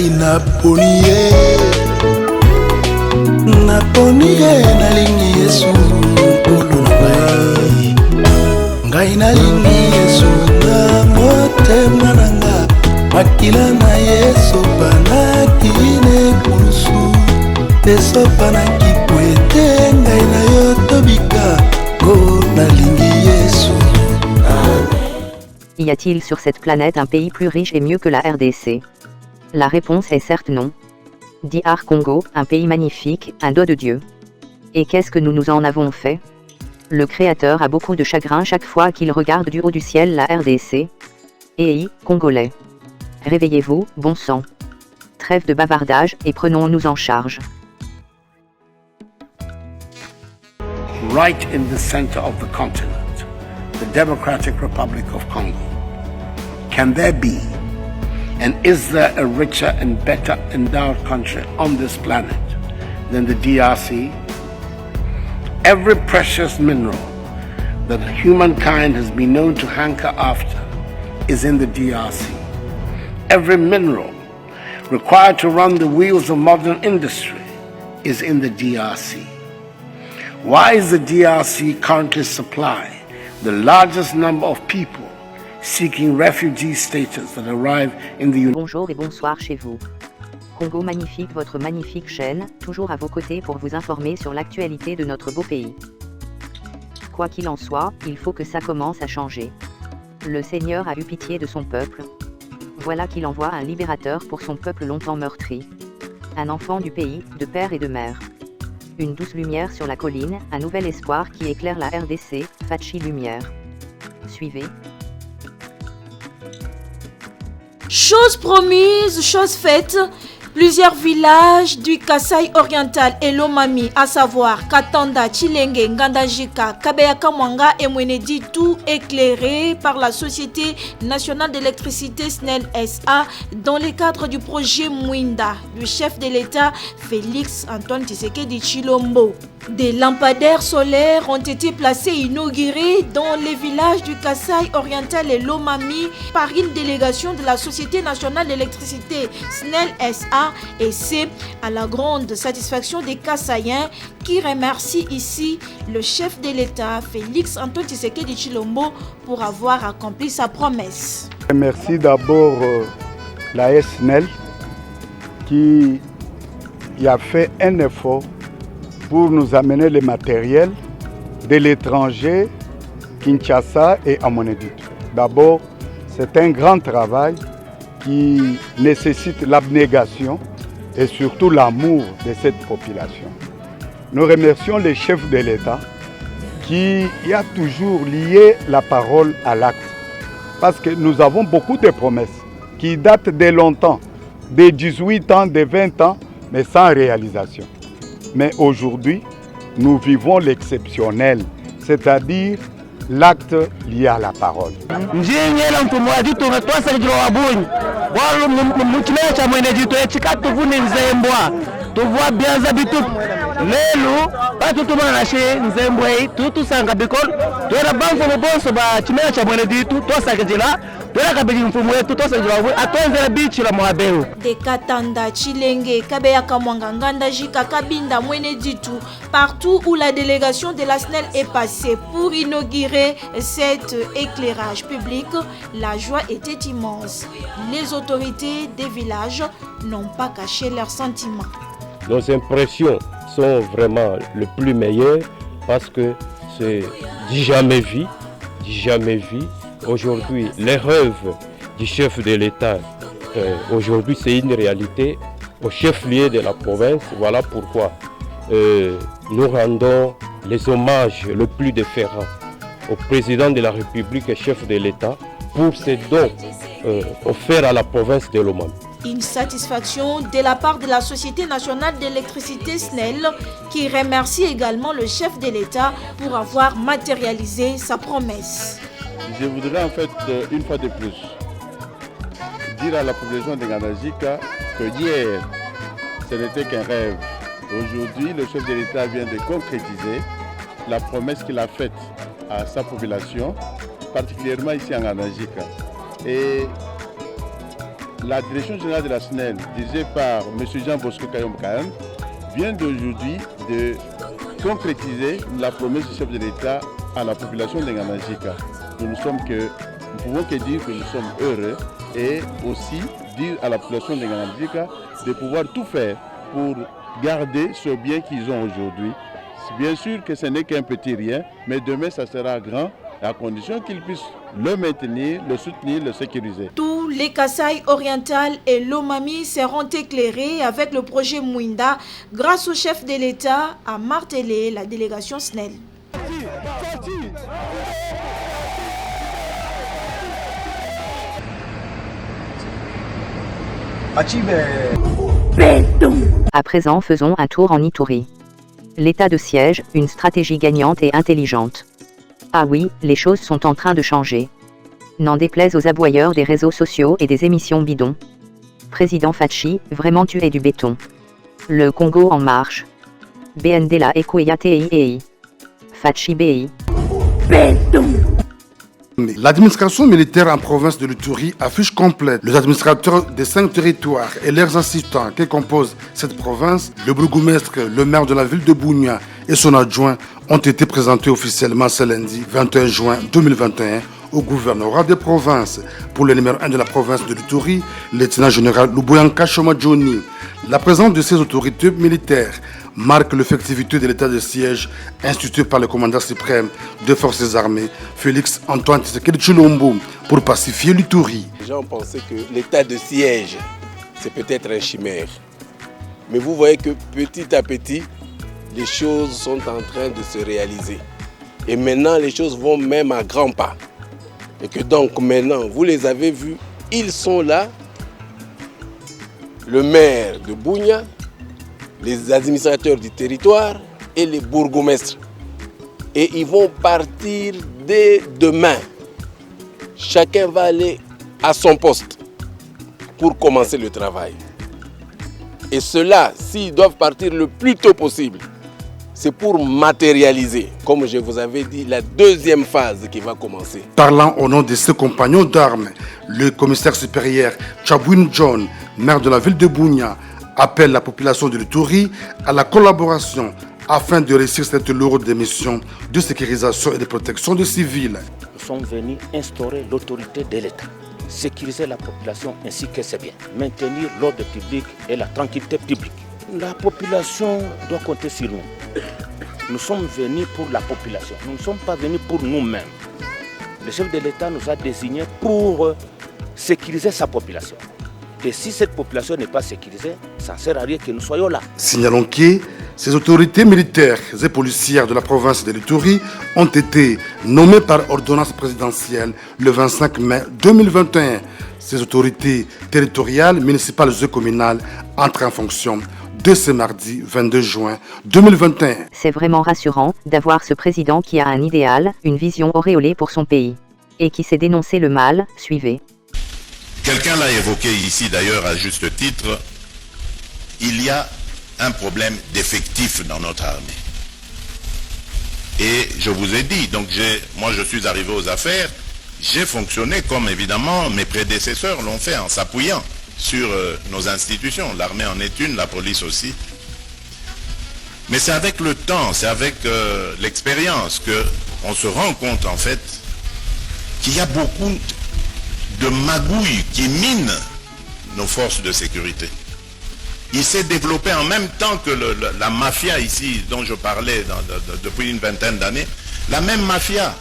ngai naponi ye nalingi Yesu nkolo na ngai nalingi Yesu na motema nanga makila na Yesu panakine kurusu teso panakikwete ngai na yo tobika go nalingi Yesu. Y a-t-il sur cette planète un pays plus riche et mieux que la RDC? La réponse est certes non. DR Congo, un pays magnifique, un dos de Dieu. Et qu'est-ce que nous en avons fait? Le Créateur a beaucoup de chagrin chaque fois qu'il regarde du haut du ciel la RDC. Et Congolais. Réveillez-vous, bon sang. Trêve de bavardage et prenons-nous en charge. Right in the center of the continent, the Democratic Republic of Congo. Can there be, and is there a richer and better endowed country on this planet than the DRC? Every precious mineral that humankind has been known to hanker after is in the DRC. Every mineral required to run the wheels of modern industry is in the DRC. Why is the DRC currently supplying the largest number of people seeking refugee status that arrive in the United States? Bonjour et bonsoir chez vous. Congo magnifique, votre magnifique chaîne, toujours à vos côtés pour vous informer sur l'actualité de notre beau pays. Quoi qu'il en soit, il faut que ça commence à changer. Le Seigneur a eu pitié de son peuple. Voilà qu'il envoie un libérateur pour son peuple longtemps meurtri. Un enfant du pays, de père et de mère. Une douce lumière sur la colline, un nouvel espoir qui éclaire la RDC, Fachi Lumière. Suivez. Chose promise, chose faite. Plusieurs villages du Kasaï oriental et Lomami, à savoir Katanda, Chilenge, Ngandajika, Kabeyaka Mwanga et Mwenedi, tout éclairés par la Société nationale d'électricité SNEL SA dans le cadre du projet Mwinda du chef de l'État Félix Antoine Tshisekedi Tshilombo. Des lampadaires solaires ont été placés et inaugurés dans les villages du Kasaï oriental et Lomami par une délégation de la Société nationale d'électricité SNEL SA, et c'est à la grande satisfaction des Kasaïens qui remercient ici le chef de l'État Félix Antoine Tshisekedi Tshilombo pour avoir accompli sa promesse. Merci d'abord la SNEL qui a fait un effort pour nous amener le matériel de l'étranger, Kinshasa et Amonedit. D'abord, c'est un grand travail qui nécessite l'abnégation et surtout l'amour de cette population. Nous remercions le chef de l'État qui a toujours lié la parole à l'acte. Parce que nous avons beaucoup de promesses qui datent de longtemps, de 18 ans, de 20 ans, mais sans réalisation. Mais aujourd'hui, nous vivons l'exceptionnel, c'est-à-dire l'acte lié à la parole. Tuvoa bianza bitu lelo batu tumana na she nzembwe tutu sanga bikol tuera banfo mobonso ba chimera cha mwene ditu tosakejela tuera kabili mfumu wetu tosakejela atonzela bichi la mwabeo de Katanda, Chilenge, Kabeyaka Mwanga, Ngandajika, Kabinda, Mwene ditu, partout où la délégation de la SNEL est passée pour inaugurer cet éclairage public, la joie était immense. Les autorités des villages n'ont pas caché leurs sentiments. Nos impressions sont vraiment le plus meilleures parce que c'est du jamais vu. Aujourd'hui, les rêves du chef de l'État, aujourd'hui c'est une réalité au chef-lieu de la province. Voilà pourquoi nous rendons les hommages le plus déférents au président de la République et chef de l'État pour ces dons offerts à la province de Lomami. Une satisfaction de la part de la Société nationale d'électricité SNEL qui remercie également le chef de l'État pour avoir matérialisé sa promesse. Je voudrais en fait une fois de plus dire à la population de Ngandajika que hier ce n'était qu'un rêve. Aujourd'hui, le chef de l'État vient de concrétiser la promesse qu'il a faite à sa population, particulièrement ici en Ngandajika. Et la direction générale de la SNEL, dirigée par M. Jean Bosco Kayom-Kahem, vient d'aujourd'hui de concrétiser la promesse du chef de l'État à la population d'Nganajika. Nous ne pouvons que dire que nous sommes heureux et aussi dire à la population d'Nganajika de pouvoir tout faire pour garder ce bien qu'ils ont aujourd'hui. Bien sûr que ce n'est qu'un petit rien, mais demain ça sera grand, à condition qu'ils puissent le maintenir, le soutenir, le sécuriser. Tous les Kasaï oriental et Lomami seront éclairés avec le projet Mouinda grâce au chef de l'État à marteler la délégation SNEL. À présent, faisons un tour en Ituri. L'état de siège, une stratégie gagnante et intelligente. Ah oui, les choses sont en train de changer. N'en déplaise aux aboyeurs des réseaux sociaux et des émissions bidons. Président Fachi, vraiment tu es du béton. Le Congo en marche. BND la Ekwea TIEI. Fachi BI. L'administration militaire en province de l'Ituri affiche complète. Les administrateurs des 5 territoires et leurs assistants qui composent cette province, le bourgmestre, le maire de la ville de Bunia et son adjoint ont été présentés officiellement ce lundi 21 juin 2021 au gouvernorat des provinces. Pour le numéro 1 de la province de l'Ituri, le lieutenant-général Luboyanka Shoma-Johnny. La présence de ces autorités militaires marque l'effectivité de l'état de siège institué par le commandant suprême des forces armées, Félix Antoine Tshisekedi Tshilombo, pour pacifier l'Ituri. Les gens pensaient que l'état de siège, c'est peut-être un chimère. Mais vous voyez que petit à petit, les choses sont en train de se réaliser. Et maintenant, les choses vont même à grands pas. Et que donc maintenant, vous les avez vus, ils sont là. Le maire de Bunia, les administrateurs du territoire et les bourgmestres. Et ils vont partir dès demain. Chacun va aller à son poste pour commencer le travail. Et ceux-là, s'ils doivent partir le plus tôt possible, c'est pour matérialiser, comme je vous avais dit, la deuxième phase qui va commencer. Parlant au nom de ses compagnons d'armes, le commissaire supérieur Chabwin John, maire de la ville de Bunia, appelle la population de l'Ituri à la collaboration afin de réussir cette lourde mission de sécurisation et de protection des civils. Nous sommes venus instaurer l'autorité de l'État, sécuriser la population ainsi que ses biens, maintenir l'ordre public et la tranquillité publique. La population doit compter sur nous. Nous sommes venus pour la population, nous ne sommes pas venus pour nous-mêmes. Le chef de l'État nous a désignés pour sécuriser sa population. Et si cette population n'est pas sécurisée, ça ne sert à rien que nous soyons là. Signalons que ces autorités militaires et policières de la province de l'Ituri ont été nommées par ordonnance présidentielle le 25 mai 2021. Ces autorités territoriales, municipales et communales entrent en fonction de ce mardi 22 juin 2021. C'est vraiment rassurant d'avoir ce président qui a un idéal, une vision auréolée pour son pays. Et qui sait dénoncer le mal, suivez. Quelqu'un l'a évoqué ici d'ailleurs à juste titre, il y a un problème d'effectifs dans notre armée. Et je vous ai dit, donc moi je suis arrivé aux affaires, j'ai fonctionné comme évidemment mes prédécesseurs l'ont fait en s'appuyant sur nos institutions. L'armée en est une, la police aussi. Mais c'est avec le temps, c'est avec l'expérience qu'on se rend compte en fait qu'il y a beaucoup de magouilles qui minent nos forces de sécurité. Il s'est développé en même temps que la mafia ici dont je parlais depuis une vingtaine d'années, la même mafia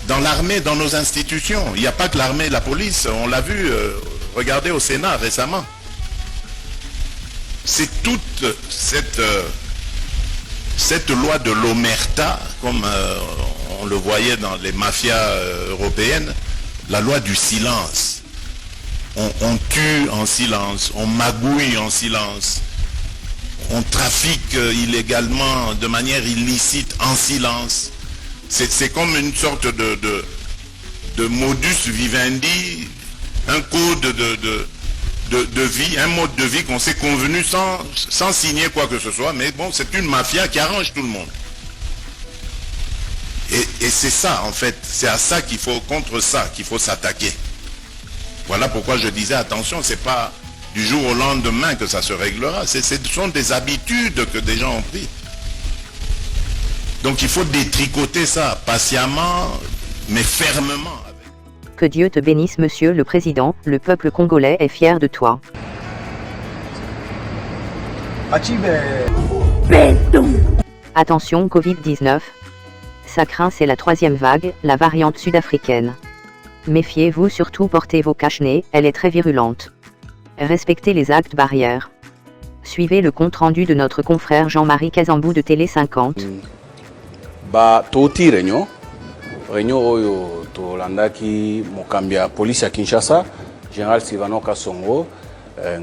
dans l'armée, dans nos institutions. Il n'y a pas que l'armée et la police, on l'a vu, regardez au Sénat récemment. C'est toute cette loi de l'omerta, comme on le voyait dans les mafias européennes, la loi du silence. On tue en silence, on magouille en silence, on trafique illégalement, de manière illicite, en silence. C'est comme une sorte de modus vivendi, un code de vie, un mode de vie qu'on s'est convenu sans signer quoi que ce soit, mais bon, c'est une mafia qui arrange tout le monde. Et c'est ça, en fait, c'est à ça contre ça qu'il faut s'attaquer. Voilà pourquoi je disais attention, c'est pas du jour au lendemain que ça se réglera. Ce sont des habitudes que des gens ont pris. Donc il faut détricoter ça patiemment, mais fermement. Que Dieu te bénisse, Monsieur le Président, le peuple congolais est fier de toi. Attention Covid-19. Ça craint, c'est la 3e vague, la variante sud-africaine. Méfiez-vous, surtout portez vos cache-nez, elle est très virulente. Respectez les actes barrières. Suivez le compte rendu de notre confrère Jean-Marie Kazambou de Télé 50. Toti réunion oyo tolandaki mokambi ya police ya Kinshasa, Général Silvano Kasongo,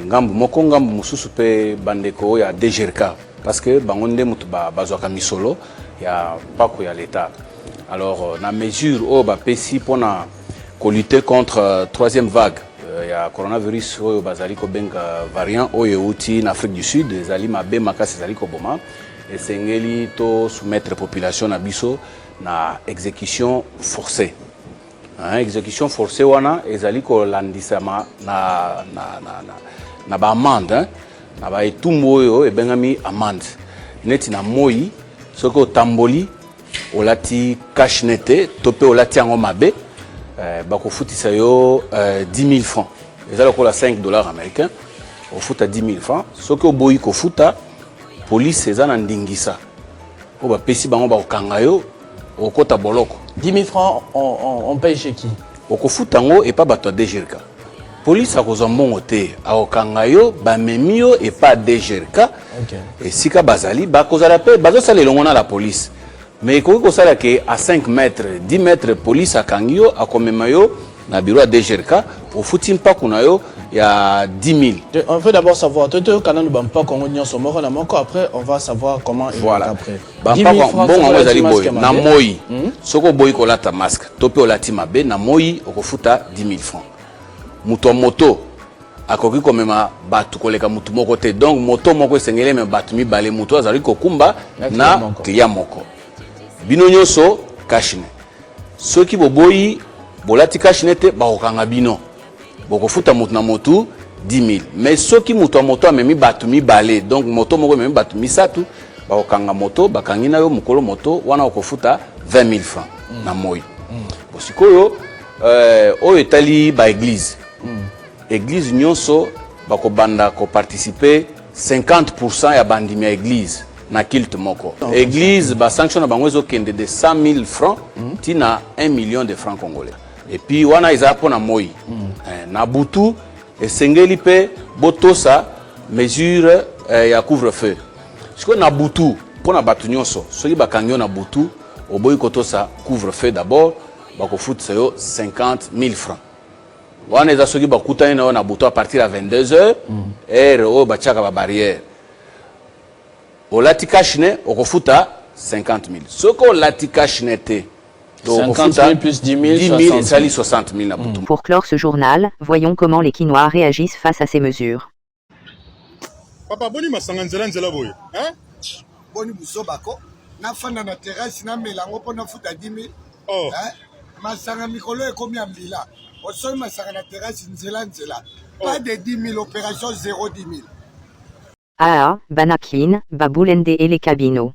ngambu moko ngambu mususu pe bandeko ya DGRK, parce que bango nde mutu bazwaka misolo ya pako ya l'État. Alors na mesure oyo bapesi mpona lutter contre 3e vague ya coronavirus oyo bazali kobenga variant oyo euti na Afrique du Sud, ezali mabe makasi ezali koboma, esengeli to soumettre population na biso na exécution forcée. Exécution forcée wana ezali kolandisama na ba amende, na ba etumbu oyo ebengami amende. Neti na moi soki otamboli olati cache-nez to pe olati yango mabe, bakofutisa yo 10 000 francs. Ezali lokola $5 américains, ofuta 10 000 francs. Soki oboyi kofuta, police eza na ndingisa. O bapesi bango bakokanga yo okota boloko. 10 000 francs, on paye chez qui? Okofuta ngo et pas bato DGRK. Police akozwa mbongo te, akokanga yo bamemi yo et pas DGRK. Et sika bazali bakozala pe bazosala elongo na la police. Mais koki kosala ke à 5 mètres, 10 mètres police akangi yo akomema yo na bureau de DGRK, ofuti mpaku na yo ya 10 000. On veut d'abord savoir, après on va savoir comment il va après. 10 000 francs, na moi, soko boy kolata masque, tope olati mabe, na moi okofuta 10 000 francs. Muto moto, akoki komema batu koleka mutu moko te, donc moto moko esengele me batu mibale mutu azali kokumba na client moko. Bino nyonso cache-nez. Soki boboyi bolati cache-nez te bakokanga bino. Bokofuta mutu na motu 10 000. Mais soki mutu a moto amemi batu mibale, donc moto moko amemi batu misatu, bakokanga moto bakangi na yo mukolo moto wana okofuta 20 000 francs na moi. Bosikoyo oyo etali ba église. Église nyonso bakobanda ko participer 50% ya bandimi ya église na kilt moko. Église ba sanction na bango ezokende de 100 000 francs tina 1 million de francs congolais. Et puis wana eza pona moi. Na butu esengeli pe botosa mesure ya couvre-feu. Siko na butu pona batu nyonso soki bakangyo na butu oboyi kotosa couvre-feu d'abord bakofutisa yo 50 000 francs. Wana eza soki bakutani na yo na butu à partir à 22h heure oyo batiaka ba barrière. Olati cache-nez okofuta 50 000. Soki olati cache-nez te 50 000 plus 10 000, 60 000. Pour clore ce journal, voyons comment les Kinois réagissent face à ces mesures. Papa, boni masanga nzela nzela boyo. Hein? Boni musobako. Na fanda na terrasse na melango po na futa 10 000. Oh. Hein? Masanga mikolo e komi ambila. Osoy masanga na terrasse nzela nzela. Pas de 10 000, opération 0 10 000. Banakin, Baboulende et les Cabino.